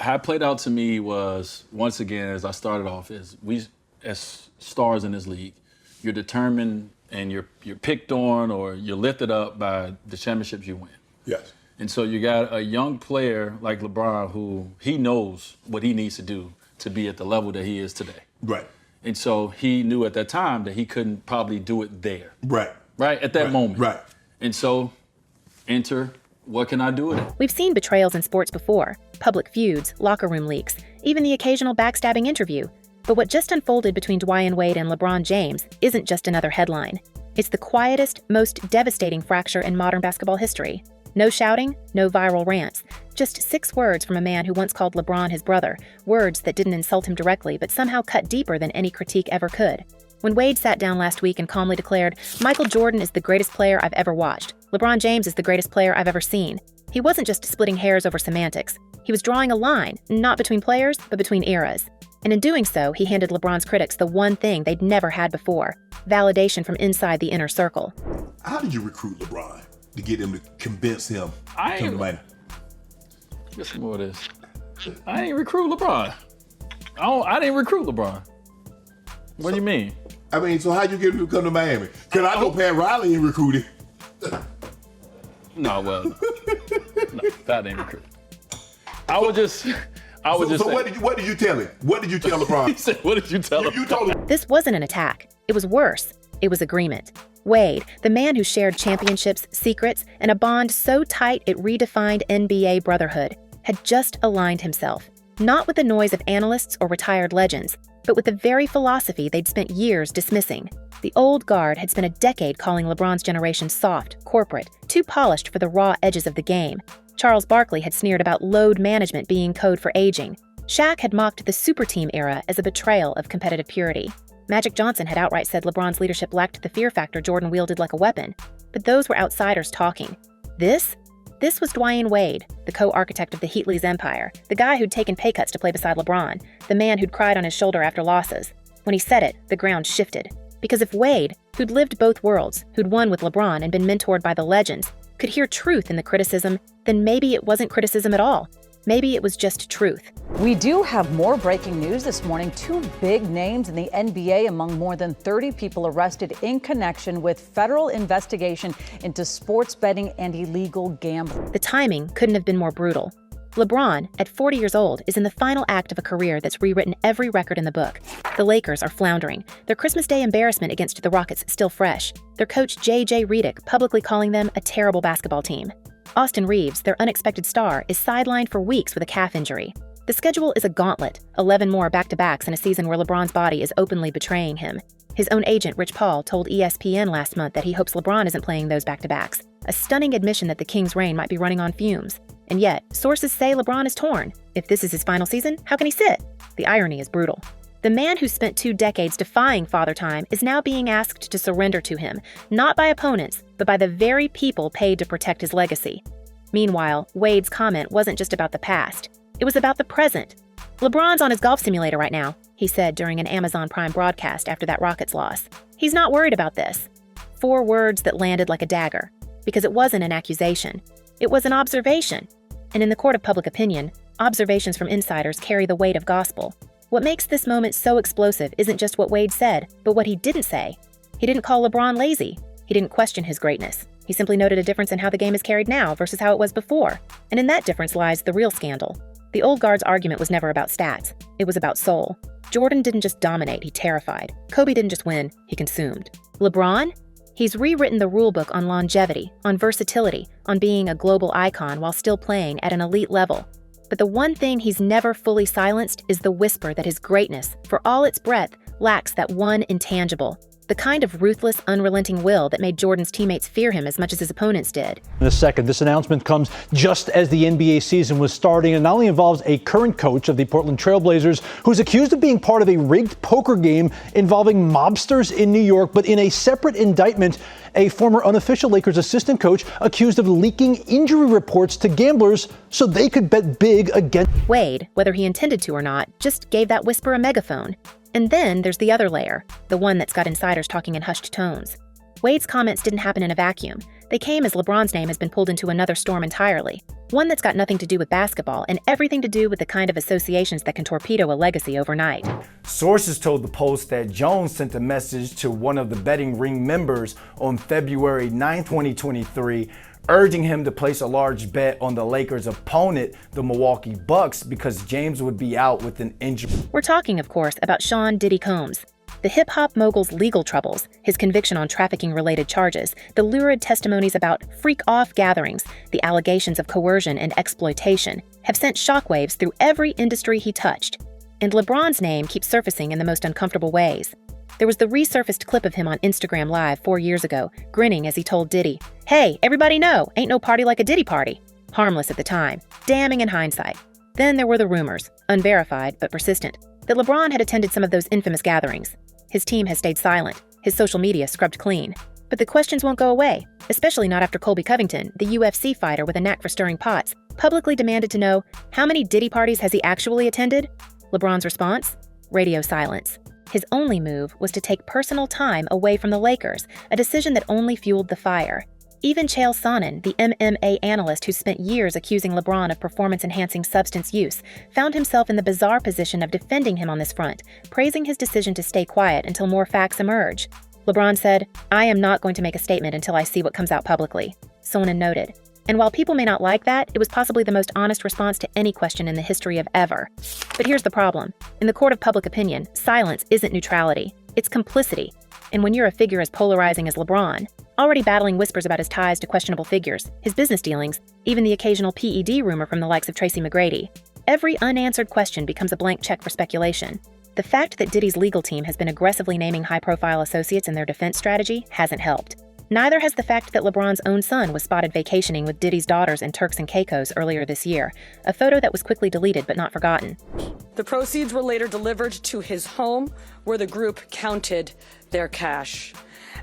how it played out to me was, once again, as I started off, is we, as stars in this league, you're determined and you're picked on or you're lifted up by the championships you win. Yes. And so you got a young player like LeBron who he knows what he needs to do to be at the level that he is today. Right. And so he knew at that time that he couldn't probably do it there. Right. Right, at that moment. Right. And so, enter, what can I do with it? We've seen betrayals in sports before, public feuds, locker room leaks, even the occasional backstabbing interview. But what just unfolded between Dwyane Wade and LeBron James isn't just another headline. It's the quietest, most devastating fracture in modern basketball history. No shouting, no viral rants. Just 6 words from a man who once called LeBron his brother, words that didn't insult him directly but somehow cut deeper than any critique ever could. When Wade sat down last week and calmly declared, "Michael Jordan is the greatest player I've ever watched. LeBron James is the greatest player I've ever seen," he wasn't just splitting hairs over semantics. He was drawing a line, not between players, but between eras. And in doing so, he handed LeBron's critics the one thing they'd never had before: validation from inside the inner circle. How did you recruit LeBron to get him to convince him to come to Miami? Get some more of this. I ain't recruit LeBron. I didn't recruit LeBron. What do you mean? I mean, so how'd you get him to come to Miami? Because I know Pat Riley ain't recruited. No, well, no, that ain't recruit. I would just So say, what did you tell him? What did you tell LeBron? He said, what did you tell him? You told him. This wasn't an attack. It was worse. It was agreement. Wade, the man who shared championships, secrets, and a bond so tight it redefined NBA brotherhood, had just aligned himself, not with the noise of analysts or retired legends, but with the very philosophy they'd spent years dismissing. The old guard had spent a decade calling LeBron's generation soft, corporate, too polished for the raw edges of the game. Charles Barkley had sneered about load management being code for aging. Shaq had mocked the super team era as a betrayal of competitive purity. Magic Johnson had outright said LeBron's leadership lacked the fear factor Jordan wielded like a weapon. But those were outsiders talking. This was Dwyane Wade, the co-architect of the Heatley's empire, the guy who'd taken pay cuts to play beside LeBron, the man who'd cried on his shoulder after losses. When he said it, the ground shifted. Because if Wade, who'd lived both worlds, who'd won with LeBron and been mentored by the legends, could hear truth in the criticism, then maybe it wasn't criticism at all. Maybe it was just truth. We do have more breaking news this morning. 2 big names in the NBA among more than 30 people arrested in connection with federal investigation into sports betting and illegal gambling. The timing couldn't have been more brutal. LeBron, at 40 years old, is in the final act of a career that's rewritten every record in the book. The Lakers are floundering, their Christmas Day embarrassment against the Rockets still fresh, their coach J.J. Redick publicly calling them a terrible basketball team. Austin Reeves, their unexpected star, is sidelined for weeks with a calf injury. The schedule is a gauntlet, 11 more back-to-backs in a season where LeBron's body is openly betraying him. His own agent, Rich Paul, told ESPN last month that he hopes LeBron isn't playing those back-to-backs, a stunning admission that the Kings' reign might be running on fumes. And yet, sources say LeBron is torn. If this is his final season, how can he sit? The irony is brutal. The man who spent 2 decades defying Father Time is now being asked to surrender to him, not by opponents, but by the very people paid to protect his legacy. Meanwhile, Wade's comment wasn't just about the past. It was about the present. LeBron's on his golf simulator right now, he said during an Amazon Prime broadcast after that Rockets loss. He's not worried about this. 4 words that landed like a dagger, because it wasn't an accusation. It was an observation. And in the court of public opinion, observations from insiders carry the weight of gospel. What makes this moment so explosive isn't just what Wade said, but what he didn't say. He didn't call LeBron lazy. He didn't question his greatness. He simply noted a difference in how the game is carried now versus how it was before. And in that difference lies the real scandal. The old guard's argument was never about stats. It was about soul. Jordan didn't just dominate, he terrified. Kobe didn't just win, he consumed. LeBron? He's rewritten the rulebook on longevity, on versatility, on being a global icon while still playing at an elite level. But the one thing he's never fully silenced is the whisper that his greatness, for all its breadth, lacks that one intangible. The kind of ruthless, unrelenting will that made Jordan's teammates fear him as much as his opponents did. In a second, this announcement comes just as the NBA season was starting and not only involves a current coach of the Portland Trail Blazers who's accused of being part of a rigged poker game involving mobsters in New York, but in a separate indictment, a former unofficial Lakers assistant coach accused of leaking injury reports to gamblers so they could bet big against Wade, whether he intended to or not, just gave that whisper a megaphone. And then there's the other layer, the one that's got insiders talking in hushed tones. Wade's comments didn't happen in a vacuum. They came as LeBron's name has been pulled into another storm entirely, one that's got nothing to do with basketball and everything to do with the kind of associations that can torpedo a legacy overnight. Sources told the Post that Jones sent a message to one of the betting ring members on February 9, 2023, urging him to place a large bet on the Lakers' opponent, the Milwaukee Bucks, because James would be out with an injury. We're talking, of course, about Sean "Diddy" Combs. The hip-hop mogul's legal troubles, his conviction on trafficking-related charges, the lurid testimonies about freak-off gatherings, the allegations of coercion and exploitation, have sent shockwaves through every industry he touched. And LeBron's name keeps surfacing in the most uncomfortable ways. There was the resurfaced clip of him on Instagram Live 4 years ago, grinning as he told Diddy, "Hey, everybody know, ain't no party like a Diddy party." Harmless at the time, damning in hindsight. Then there were the rumors, unverified but persistent, that LeBron had attended some of those infamous gatherings. His team has stayed silent, his social media scrubbed clean. But the questions won't go away, especially not after Colby Covington, the UFC fighter with a knack for stirring pots, publicly demanded to know how many Diddy parties has he actually attended? LeBron's response? Radio silence. His only move was to take personal time away from the Lakers, a decision that only fueled the fire. Even Chael Sonnen, the MMA analyst who spent years accusing LeBron of performance-enhancing substance use, found himself in the bizarre position of defending him on this front, praising his decision to stay quiet until more facts emerge. LeBron said, "I am not going to make a statement until I see what comes out publicly," Sonnen noted. And while people may not like that, it was possibly the most honest response to any question in the history of ever. But here's the problem. In the court of public opinion, silence isn't neutrality. It's complicity. And when you're a figure as polarizing as LeBron, already battling whispers about his ties to questionable figures, his business dealings, even the occasional PED rumor from the likes of Tracy McGrady, every unanswered question becomes a blank check for speculation. The fact that Diddy's legal team has been aggressively naming high-profile associates in their defense strategy hasn't helped. Neither has the fact that LeBron's own son was spotted vacationing with Diddy's daughters in Turks and Caicos earlier this year, a photo that was quickly deleted but not forgotten. The proceeds were later delivered to his home, where the group counted their cash.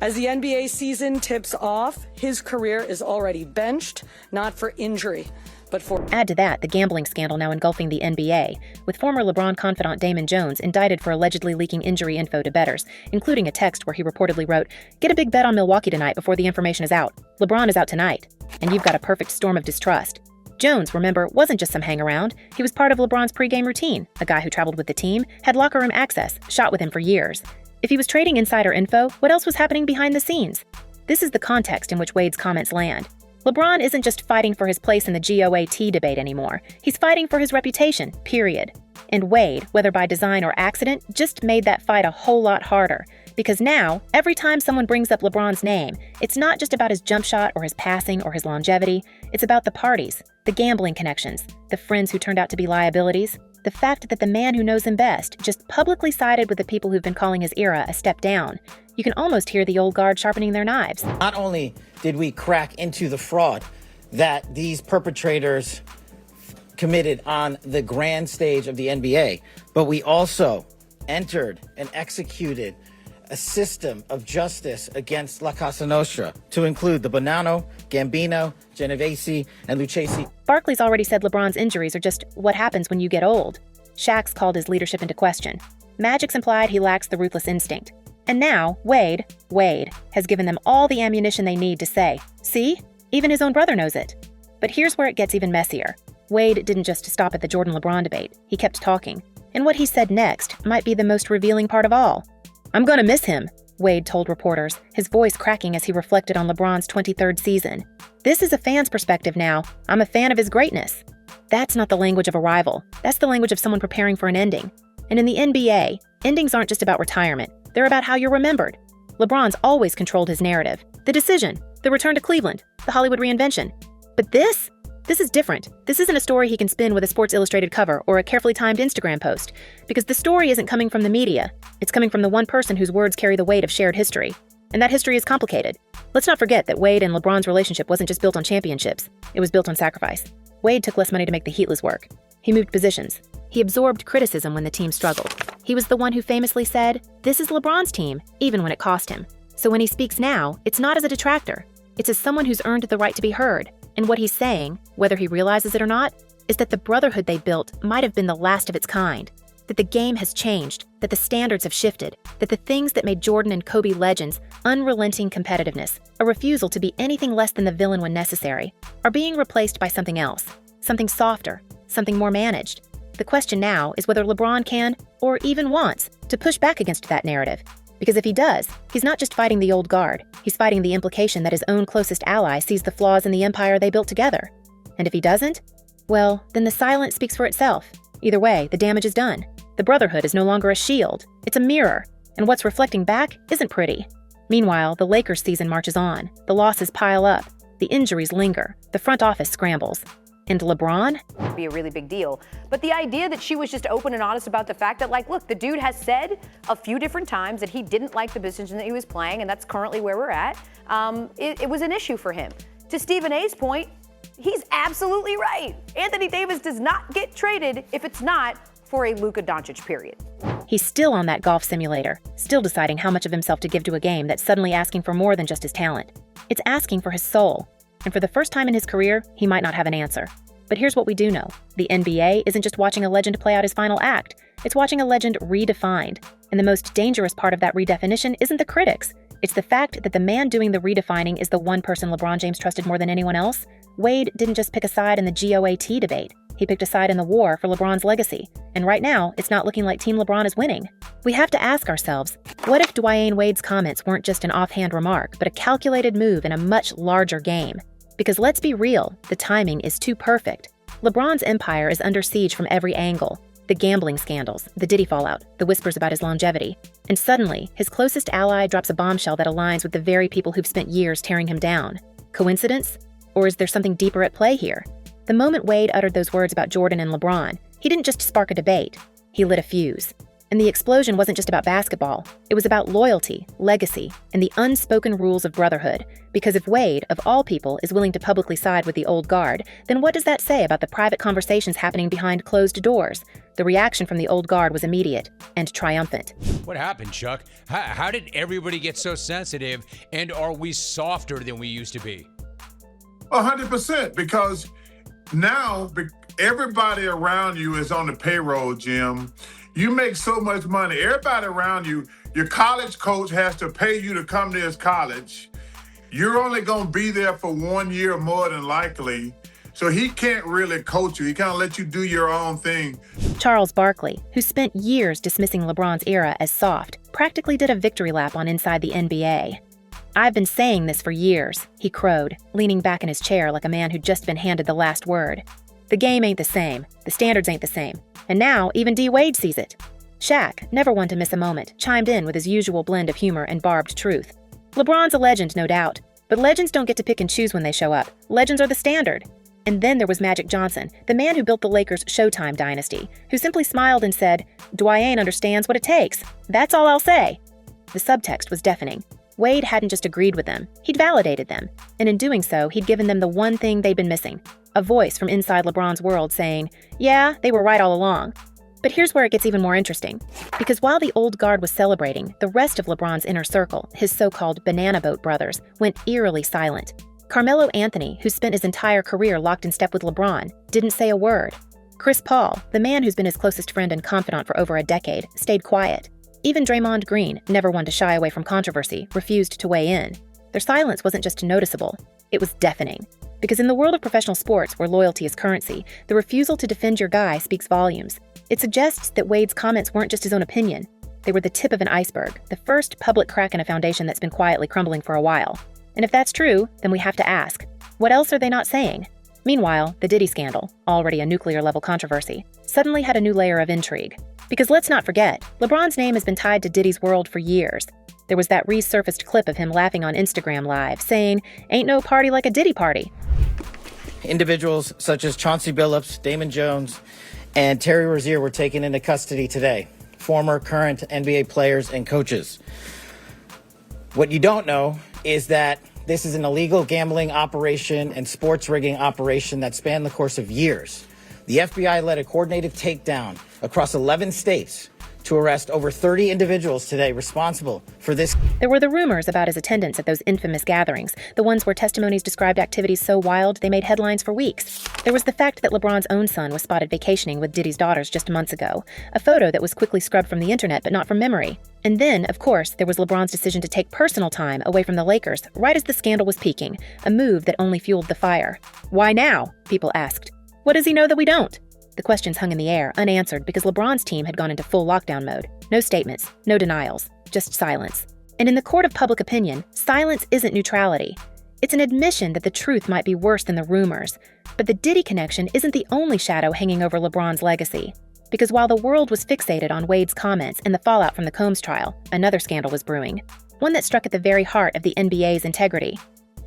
As the NBA season tips off, his career is already benched, not for injury, but for... Add to that the gambling scandal now engulfing the NBA, with former LeBron confidant Damon Jones indicted for allegedly leaking injury info to bettors, including a text where he reportedly wrote, "Get a big bet on Milwaukee tonight before the information is out. LeBron is out tonight." And you've got a perfect storm of distrust. Jones, remember, wasn't just some hang-around. He was part of LeBron's pregame routine, a guy who traveled with the team, had locker room access, shot with him for years. If he was trading insider info, what else was happening behind the scenes? This is the context in which Wade's comments land. LeBron isn't just fighting for his place in the GOAT debate anymore. He's fighting for his reputation, period. And Wade, whether by design or accident, just made that fight a whole lot harder. Because now, every time someone brings up LeBron's name, it's not just about his jump shot or his passing or his longevity. It's about the parties, the gambling connections, the friends who turned out to be liabilities, the fact that the man who knows him best just publicly sided with the people who've been calling his era a step down. You can almost hear the old guard sharpening their knives. Not only did we crack into the fraud that these perpetrators committed on the grand stage of the NBA, but we also entered and executed a system of justice against La Casa Nostra, to include the Bonanno, Gambino, Genovese, and Lucchesi. Barkley's already said LeBron's injuries are just what happens when you get old. Shaq's called his leadership into question. Magic's implied he lacks the ruthless instinct. And now, Wade has given them all the ammunition they need to say, "See? Even his own brother knows it." But here's where it gets even messier. Wade didn't just stop at the Jordan-LeBron debate. He kept talking. And what he said next might be the most revealing part of all. "I'm gonna miss him," Wade told reporters, his voice cracking as he reflected on LeBron's 23rd season. "This is a fan's perspective now. I'm a fan of his greatness." That's not the language of a rival. That's the language of someone preparing for an ending. And in the NBA, endings aren't just about retirement. They're about how you're remembered. LeBron's always controlled his narrative. The decision, the return to Cleveland, the Hollywood reinvention. But this is different. This isn't a story he can spin with a Sports Illustrated cover or a carefully timed Instagram post, because the story isn't coming from the media. It's coming from the one person whose words carry the weight of shared history. And that history is complicated. Let's not forget that Wade and LeBron's relationship wasn't just built on championships. It was built on sacrifice. Wade took less money to make the Heatless work. He moved positions. He absorbed criticism when the team struggled. He was the one who famously said, "This is LeBron's team," even when it cost him. So when he speaks now, it's not as a detractor. It's as someone who's earned the right to be heard. And what he's saying, whether he realizes it or not, is that the brotherhood they built might have been the last of its kind. that the game has changed, that the standards have shifted, that the things that made Jordan and Kobe legends, unrelenting competitiveness, a refusal to be anything less than the villain when necessary, are being replaced by something else, something softer, something more managed. The question now is whether LeBron can, or even wants, to push back against that narrative. Because if he does, he's not just fighting the old guard, he's fighting the implication that his own closest ally sees the flaws in the empire they built together. And if he doesn't, well, then the silence speaks for itself. Either way, the damage is done. The Brotherhood is no longer a shield, it's a mirror, and what's reflecting back isn't pretty. Meanwhile, the Lakers season marches on, the losses pile up, the injuries linger, the front office scrambles. And LeBron? Be a really big deal. But the idea that she was just open and honest about the fact that, like, look, the dude has said a few different times that he didn't like the position that he was playing, and that's currently where we're at, it was an issue for him. To Stephen A's point, he's absolutely right. Anthony Davis does not get traded if it's not for a Luka Doncic period. He's still on that golf simulator, still deciding how much of himself to give to a game that's suddenly asking for more than just his talent. It's asking for his soul. And for the first time in his career, he might not have an answer. But here's what we do know. The NBA isn't just watching a legend play out his final act. It's watching a legend redefined. And the most dangerous part of that redefinition isn't the critics. It's the fact that the man doing the redefining is the one person LeBron James trusted more than anyone else. Wade didn't just pick a side in the GOAT debate. He picked a side in the war for LeBron's legacy. And right now, it's not looking like Team LeBron is winning. We have to ask ourselves, what if Dwyane Wade's comments weren't just an offhand remark, but a calculated move in a much larger game? Because let's be real, the timing is too perfect. LeBron's empire is under siege from every angle. The gambling scandals, the Diddy fallout, the whispers about his longevity. And suddenly, his closest ally drops a bombshell that aligns with the very people who've spent years tearing him down. Coincidence? Or is there something deeper at play here? The moment Wade uttered those words about Jordan and LeBron, he didn't just spark a debate, he lit a fuse. And the explosion wasn't just about basketball, it was about loyalty, legacy, and the unspoken rules of brotherhood. Because if Wade, of all people, is willing to publicly side with the old guard, then what does that say about the private conversations happening behind closed doors? The reaction from the old guard was immediate and triumphant. What happened, Chuck? How did everybody get so sensitive, and are we softer than we used to be? 100%, because now everybody around you is on the payroll, Jim. You make so much money. Everybody around you, your college coach has to pay you to come to his college. You're only going to be there for 1 year more than likely. So he can't really coach you. He kind of let you do your own thing. Charles Barkley, who spent years dismissing LeBron's era as soft, practically did a victory lap on Inside the NBA. "I've been saying this for years," he crowed, leaning back in his chair like a man who'd just been handed the last word. "The game ain't the same. The standards ain't the same. And now even D. Wade sees it." Shaq, never one to miss a moment, chimed in with his usual blend of humor and barbed truth. "LeBron's a legend, no doubt. But legends don't get to pick and choose when they show up. Legends are the standard." And then there was Magic Johnson, the man who built the Lakers' Showtime dynasty, who simply smiled and said, "Dwyane understands what it takes. That's all I'll say." The subtext was deafening. Wade hadn't just agreed with them, he'd validated them. And in doing so, he'd given them the one thing they'd been missing. A voice from inside LeBron's world saying, yeah, they were right all along. But here's where it gets even more interesting. Because while the old guard was celebrating, the rest of LeBron's inner circle, his so-called banana boat brothers, went eerily silent. Carmelo Anthony, who spent his entire career locked in step with LeBron, didn't say a word. Chris Paul, the man who's been his closest friend and confidant for over a decade, stayed quiet. Even Draymond Green, never one to shy away from controversy, refused to weigh in. Their silence wasn't just noticeable, it was deafening. Because in the world of professional sports, where loyalty is currency, the refusal to defend your guy speaks volumes. It suggests that Wade's comments weren't just his own opinion. They were the tip of an iceberg, the first public crack in a foundation that's been quietly crumbling for a while. And if that's true, then we have to ask, what else are they not saying? Meanwhile, the Diddy scandal, already a nuclear-level controversy, suddenly had a new layer of intrigue. Because let's not forget, LeBron's name has been tied to Diddy's world for years. There was that resurfaced clip of him laughing on Instagram Live, saying, "Ain't no party like a Diddy party." Individuals such as Chauncey Billups, Damon Jones, and Terry Rozier were taken into custody today. Former, current NBA players and coaches. What you don't know is that this is an illegal gambling operation and sports rigging operation that spanned the course of years. The FBI led a coordinated takedown across 11 states to arrest over 30 individuals today responsible for this. There were the rumors about his attendance at those infamous gatherings, the ones where testimonies described activities so wild they made headlines for weeks. There was the fact that LeBron's own son was spotted vacationing with Diddy's daughters just months ago, a photo that was quickly scrubbed from the internet but not from memory. And then, of course, there was LeBron's decision to take personal time away from the Lakers right as the scandal was peaking, a move that only fueled the fire. Why now? People asked. What does he know that we don't? The questions hung in the air, unanswered, because LeBron's team had gone into full lockdown mode. No statements, no denials, just silence. And in the court of public opinion, silence isn't neutrality. It's an admission that the truth might be worse than the rumors. But the Diddy connection isn't the only shadow hanging over LeBron's legacy. Because while the world was fixated on Wade's comments and the fallout from the Combs trial, another scandal was brewing. One that struck at the very heart of the NBA's integrity.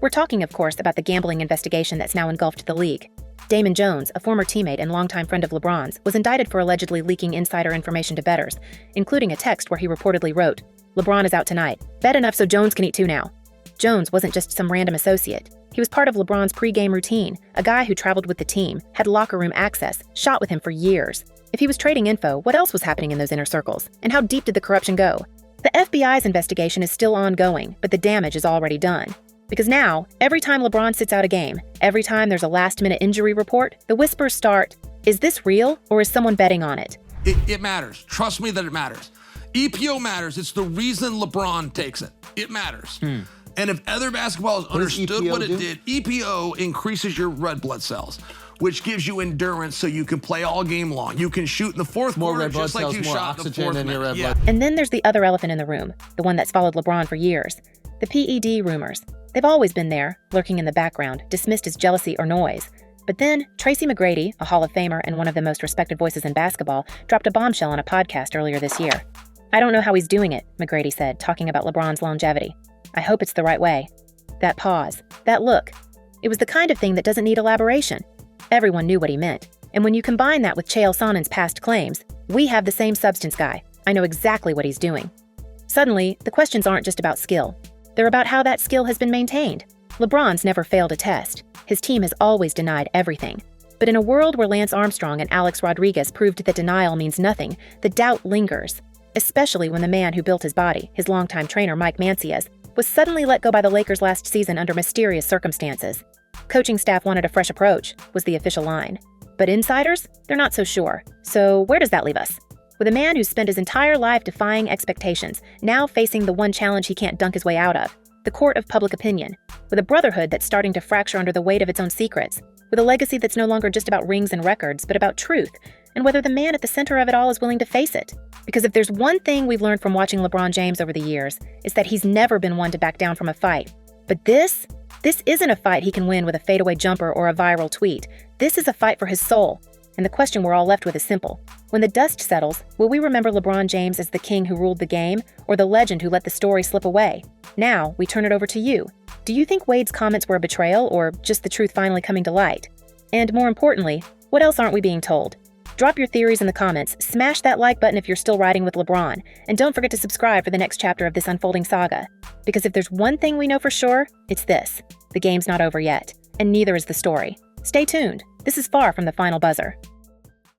We're talking, of course, about the gambling investigation that's now engulfed the league. Damon Jones, a former teammate and longtime friend of LeBron's, was indicted for allegedly leaking insider information to bettors, including a text where he reportedly wrote, "LeBron is out tonight. Bet enough so Jones can eat too now." Jones wasn't just some random associate. He was part of LeBron's pre-game routine, a guy who traveled with the team, had locker room access, shot with him for years. If he was trading info, what else was happening in those inner circles? And how deep did the corruption go? The FBI's investigation is still ongoing, but the damage is already done. Because now, every time LeBron sits out a game, every time there's a last-minute injury report, the whispers start, is this real or is someone betting on it? It matters. Trust me that it matters. EPO matters. It's the reason LeBron takes it. It matters. And if other basketball has understood what it did, EPO increases your red blood cells, which gives you endurance so you can play all game long. You can shoot in the fourth quarter just like you shot in the fourth minute. And then there's the other elephant in the room, the one that's followed LeBron for years. The PED rumors. They've always been there, lurking in the background, dismissed as jealousy or noise. But then, Tracy McGrady, a Hall of Famer and one of the most respected voices in basketball, dropped a bombshell on a podcast earlier this year. "I don't know how he's doing it," McGrady said, talking about LeBron's longevity. "I hope it's the right way." That pause, that look. It was the kind of thing that doesn't need elaboration. Everyone knew what he meant. And when you combine that with Chael Sonnen's past claims, we have the same substance guy. I know exactly what he's doing. Suddenly, the questions aren't just about skill. They're about how that skill has been maintained. LeBron's never failed a test. His team has always denied everything. But in a world where Lance Armstrong and Alex Rodriguez proved that denial means nothing, the doubt lingers. Especially when the man who built his body, his longtime trainer Mike Mancias, was suddenly let go by the Lakers last season under mysterious circumstances. Coaching staff wanted a fresh approach, was the official line. But insiders? They're not so sure. So where does that leave us? With a man who's spent his entire life defying expectations, now facing the one challenge he can't dunk his way out of, the court of public opinion. With a brotherhood that's starting to fracture under the weight of its own secrets. With a legacy that's no longer just about rings and records, but about truth, and whether the man at the center of it all is willing to face it. Because if there's one thing we've learned from watching LeBron James over the years, it's that he's never been one to back down from a fight. But this isn't a fight he can win with a fadeaway jumper or a viral tweet. This is a fight for his soul. And the question we're all left with is simple. When the dust settles, will we remember LeBron James as the king who ruled the game, or the legend who let the story slip away? Now, we turn it over to you. Do you think Wade's comments were a betrayal, or just the truth finally coming to light? And more importantly, what else aren't we being told? Drop your theories in the comments, smash that like button if you're still riding with LeBron, and don't forget to subscribe for the next chapter of this unfolding saga. Because if there's one thing we know for sure, it's this. The game's not over yet, and neither is the story. Stay tuned. This is far from the final buzzer.